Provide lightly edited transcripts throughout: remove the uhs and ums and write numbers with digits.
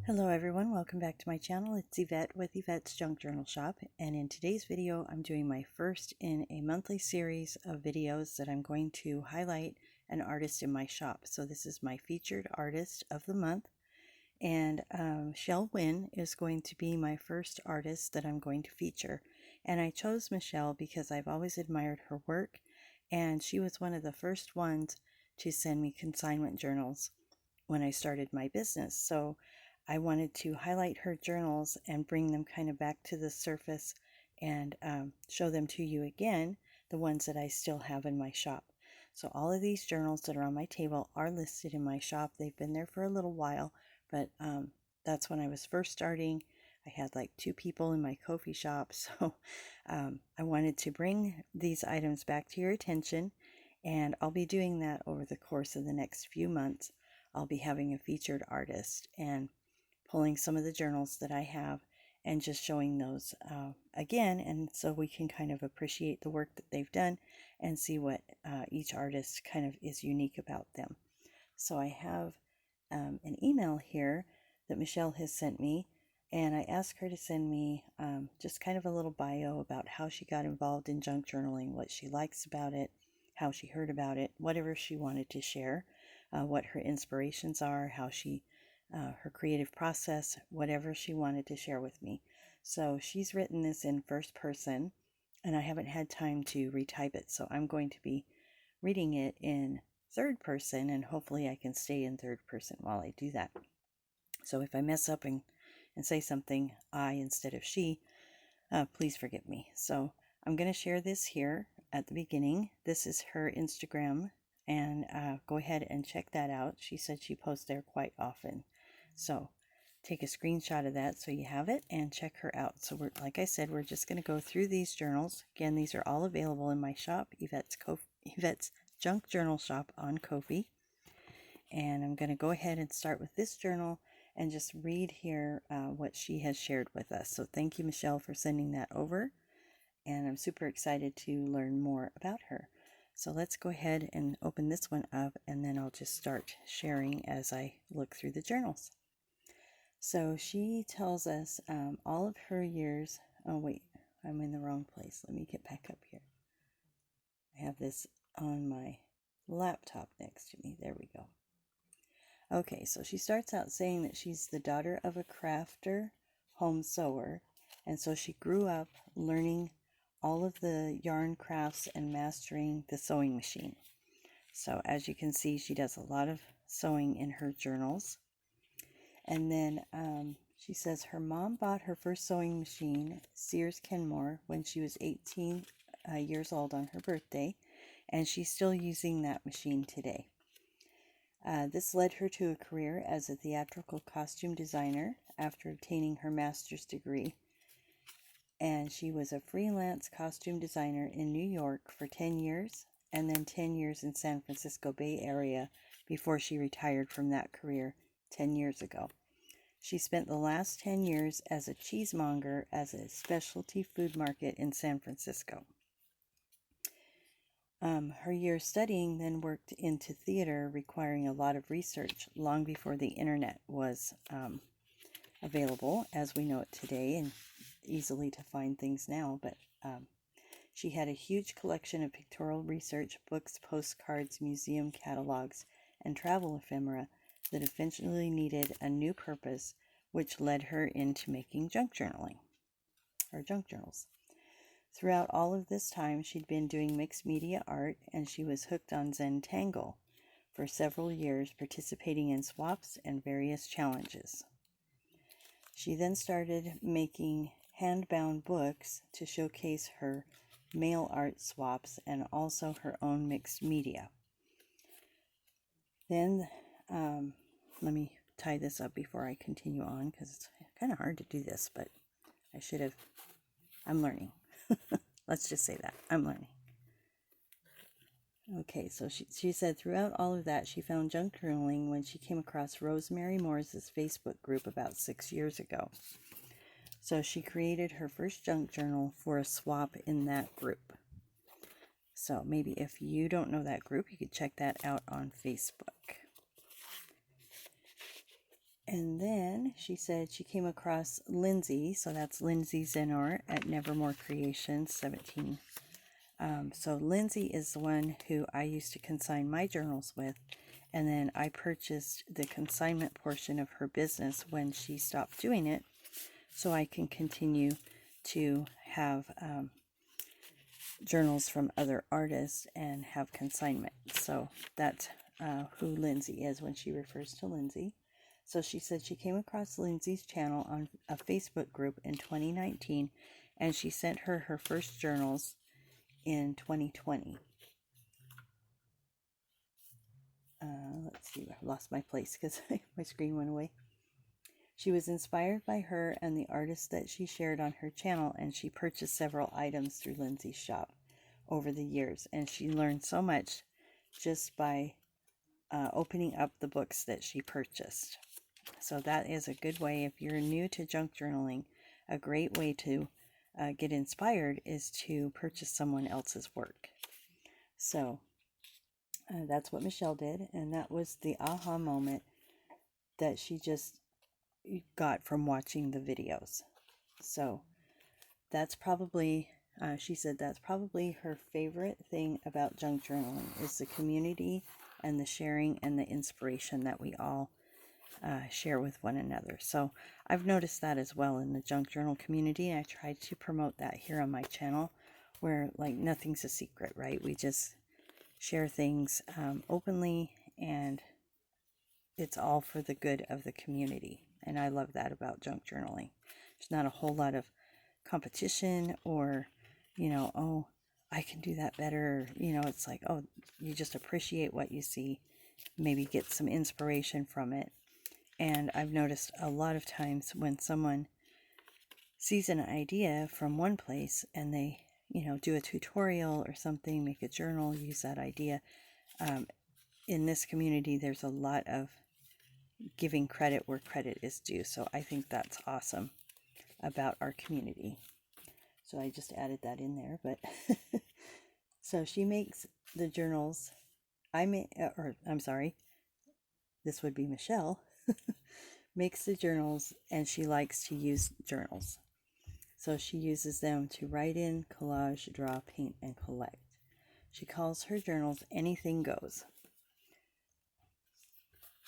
Hello everyone, welcome back to my channel. It's Yvette with Yvette's Junk Journal Shop, and in today's video I'm doing my first in a monthly series of videos that I'm going to highlight an artist in my shop. So this is my featured artist of the month, and Michele Wynne is going to be my first artist that I'm going to feature. And I chose Michele because I've always admired her work, and she was one of the first ones to send me consignment journals when I started my business. So I wanted to highlight her journals and bring them kind of back to the surface and show them to you again, the ones that I still have in my shop. So all of these journals that are on my table are listed in my shop. They've been there for a little while, but that's when I was first starting. I had like 2 people in my coffee shop, so I wanted to bring these items back to your attention, and I'll be doing that over the course of the next few months. I'll be having a featured artist and pulling some of the journals that I have and just showing those again, and so we can kind of appreciate the work that they've done and see what each artist kind of is unique about them. So I have an email here that Michele has sent me, and I asked her to send me just kind of a little bio about how she got involved in junk journaling, what she likes about it, how she heard about it, whatever she wanted to share, what her inspirations are, how she her creative process, whatever she wanted to share with me. So she's written this in first person, and I haven't had time to retype it, so I'm going to be reading it in third person, and hopefully I can stay in third person while I do that. So if I mess up and say something I instead of she, please forgive me. So I'm going to share this here at the beginning. This is her Instagram, and go ahead and check that out. She said she posts there quite often. So take a screenshot of that so you have it and check her out. So we're, like I said, we're just going to go through these journals. Again, these are all available in my shop, Yvette's Junk Journal Shop on Ko-fi. And I'm going to go ahead and start with this journal and just read here what she has shared with us. So thank you, Michele, for sending that over. And I'm super excited to learn more about her. So let's go ahead and open this one up, and then I'll just start sharing as I look through the journals. So she tells us all of her years. Oh, wait, I'm in the wrong place. Let me get back up here. I have this on my laptop next to me. There we go. Okay, so she starts out saying that she's the daughter of a crafter, home sewer, and so she grew up learning all of the yarn crafts and mastering the sewing machine. So as you can see, she does a lot of sewing in her journals. And then she says her mom bought her first sewing machine, Sears Kenmore, when she was 18 years old on her birthday, and she's still using that machine today. This led her to a career as a theatrical costume designer after obtaining her master's degree. And she was a freelance costume designer in New York for 10 years, and then 10 years in San Francisco Bay Area before she retired from that career 10 years ago. She spent the last 10 years as a cheesemonger at a specialty food market in San Francisco. Her year studying then worked into theater, requiring a lot of research long before the internet was available as we know it today, and easily to find things now. But she had a huge collection of pictorial research, books, postcards, museum catalogs, and travel ephemera that eventually needed a new purpose, which led her into making junk journaling, or junk journals. Throughout all of this time, she'd been doing mixed media art, and she was hooked on Zentangle for several years, participating in swaps and various challenges. She then started making hand-bound books to showcase her mail art swaps and also her own mixed media. Then, let me tie this up before I continue on, because it's kind of hard to do this, but I'm learning. Let's just say that. I'm learning. Okay, so she said throughout all of that, she found junk journaling when she came across Rosemary Morris's Facebook group about 6 years ago. So she created her first junk journal for a swap in that group. So maybe if you don't know that group, you could check that out on Facebook. And then she said she came across Lindsay, so that's Lindsay Zenor at Nevermore Creations 17. So Lindsay is the one who I used to consign my journals with, and then I purchased the consignment portion of her business when she stopped doing it, so I can continue to have journals from other artists and have consignment. So that's who Lindsay is when she refers to Lindsay. So she said she came across Lindsay's channel on a Facebook group in 2019, and she sent her first journals in 2020. Let's see, I lost my place because my screen went away. She was inspired by her and the artists that she shared on her channel, and she purchased several items through Lindsay's shop over the years, and she learned so much just by opening up the books that she purchased. So that is a good way, if you're new to junk journaling, a great way to get inspired is to purchase someone else's work. So that's what Michele did, and that was the aha moment that she just got from watching the videos. So that's probably, she said that's probably her favorite thing about junk journaling is the community and the sharing and the inspiration that we all share with one another. So I've noticed that as well in the junk journal community, and I try to promote that here on my channel, where like nothing's a secret, right? We just share things openly, and it's all for the good of the community. And I love that about junk journaling. There's not a whole lot of competition or, you know, oh, I can do that better. You know, it's like, oh, you just appreciate what you see, maybe get some inspiration from it. And I've noticed a lot of times when someone sees an idea from one place and they, you know, do a tutorial or something, make a journal, use that idea. In this community, there's a lot of giving credit where credit is due. So I think that's awesome about our community. So I just added that in there. But so she makes the journals. I'm sorry, this would be Michele. Makes the journals, and she likes to use journals. So she uses them to write in, collage, draw, paint, and collect. She calls her journals anything goes.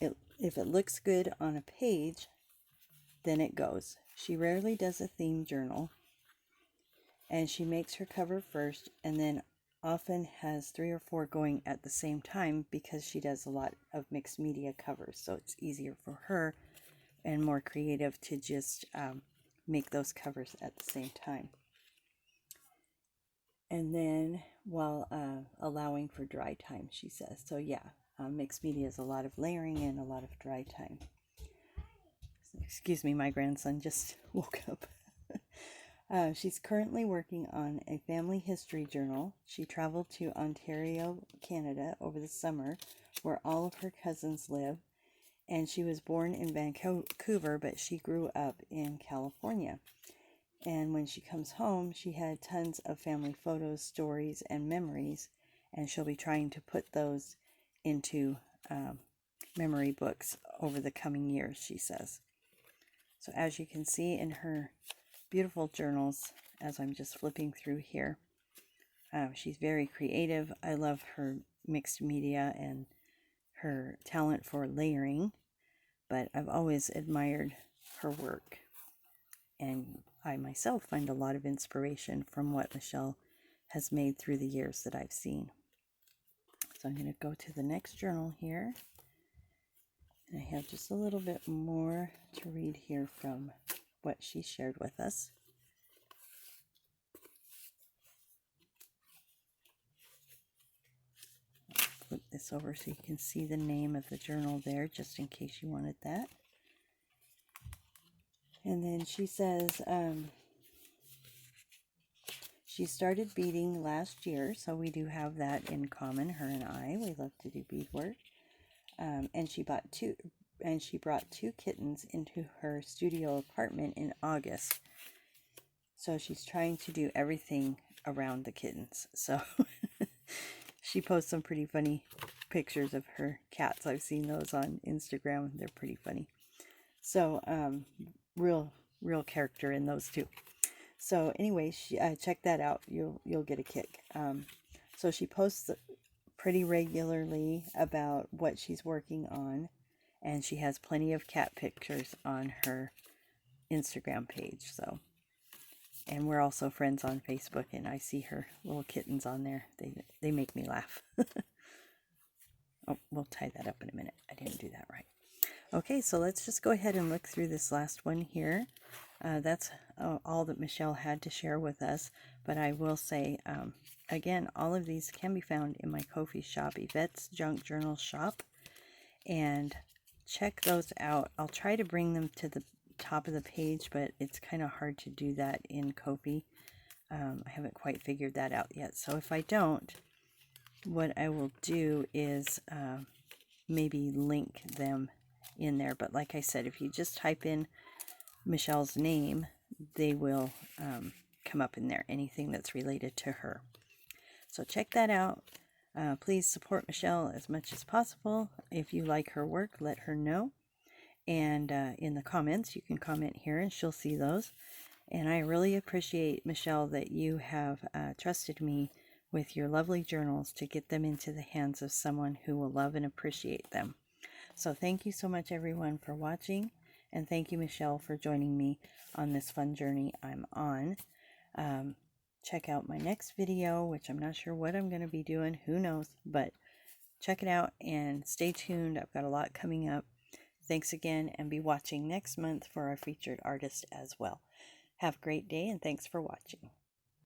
If it looks good on a page, then it goes. She rarely does a theme journal, and she makes her cover first and then often has 3 or 4 going at the same time because she does a lot of mixed media covers. So it's easier for her and more creative to just make those covers at the same time. And then while allowing for dry time, she says. So yeah, mixed media is a lot of layering and a lot of dry time. Excuse me, my grandson just woke up. She's currently working on a family history journal. She traveled to Ontario, Canada over the summer, where all of her cousins live. And she was born in Vancouver, but she grew up in California. And when she comes home, she had tons of family photos, stories, and memories. And she'll be trying to put those into memory books over the coming years, she says. So as you can see in her beautiful journals, as I'm just flipping through here, she's very creative. I love her mixed media and her talent for layering, but I've always admired her work, and I myself find a lot of inspiration from what Michele has made through the years that I've seen. So I'm going to go to the next journal here, and I have just a little bit more to read here from what she shared with us. Flip this over so you can see the name of the journal there, just in case you wanted that. And then she says she started beading last year, so we do have that in common, her and I. We love to do beadwork. And she brought 2 kittens into her studio apartment in August. So she's trying to do everything around the kittens. So she posts some pretty funny pictures of her cats. I've seen those on Instagram. They're pretty funny. So real character in those two. So anyway, check that out. You'll get a kick. So she posts pretty regularly about what she's working on, and she has plenty of cat pictures on her Instagram page. So, and we're also friends on Facebook, and I see her little kittens on there. They make me laugh. Oh, we'll tie that up in a minute. I didn't do that right. Okay, so let's just go ahead and look through this last one here. That's all that Michele had to share with us, but I will say, again, all of these can be found in my Ko-fi shop, Yvette's Junk Journal shop, and check those out. I'll try to bring them to the top of the page, but it's kind of hard to do that in Ko-fi. I haven't quite figured that out yet, so if I don't, what I will do is maybe link them in there. But like I said, if you just type in Michele's name, they will come up in there, anything that's related to her. So check that out. Please support Michele as much as possible. If you like her work, let her know. And in the comments, you can comment here and she'll see those. And I really appreciate, Michele, that you have trusted me with your lovely journals to get them into the hands of someone who will love and appreciate them. So thank you so much, everyone, for watching. And thank you, Michele, for joining me on this fun journey I'm on. Check out my next video, which I'm not sure what I'm going to be doing. Who knows? But check it out and stay tuned. I've got a lot coming up. Thanks again, and be watching next month for our featured artist as well. Have a great day, and thanks for watching.